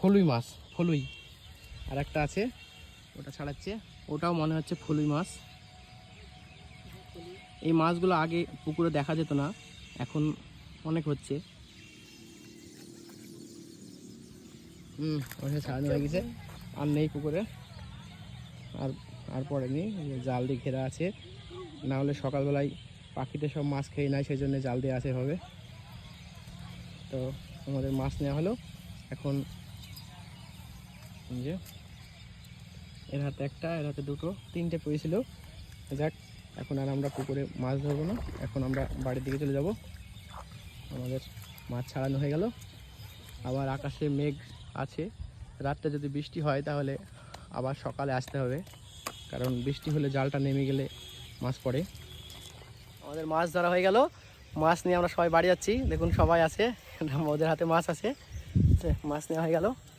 ফলুই মাছ, ফলুই। আর একটা আছে, ওটা ছাড়াচ্ছে, ওটাও মনে হচ্ছে ফলুই মাছ। এই মাছগুলো আগে পুকুরে দেখা যেত না, এখন অনেক হচ্ছে। ওখানে ছাড়ানো হয়ে গেছে, আর নেই পুকুরে, আর আর পড়েনি। জাল দিয়ে ঘেরা আছে, না হলে সকালবেলায় পাখিতে সব মাছ খেয়ে নেয়, সেই জন্য জাল দিয়ে আছে হবে। তো আমাদের মাছ নেওয়া হলো। এখন যে এর হাতে একটা, এর হাতে দুটো, তিনটে পড়েছিল। যাক, এখন আর আমরা পুকুরে মাছ ধরবো না, এখন আমরা বাড়ির দিকে চলে যাব। আমাদের মাছ ছাড়ানো হয়ে গেল। আবার আকাশে মেঘ আছে, রাতটা যদি বৃষ্টি হয় তাহলে আবার সকালে আসতে হবে, কারণ বৃষ্টি হলে জালটা নেমে গেলে মাছ পড়ে। আমাদের মাছ ধরা হয়ে গেল, মাছ নিয়ে আমরা সবাই বাড়ি যাচ্ছি। দেখুন সবাই আছে, ওদের হাতে মাছ আছে, মাছ নেওয়া হয়ে গেল।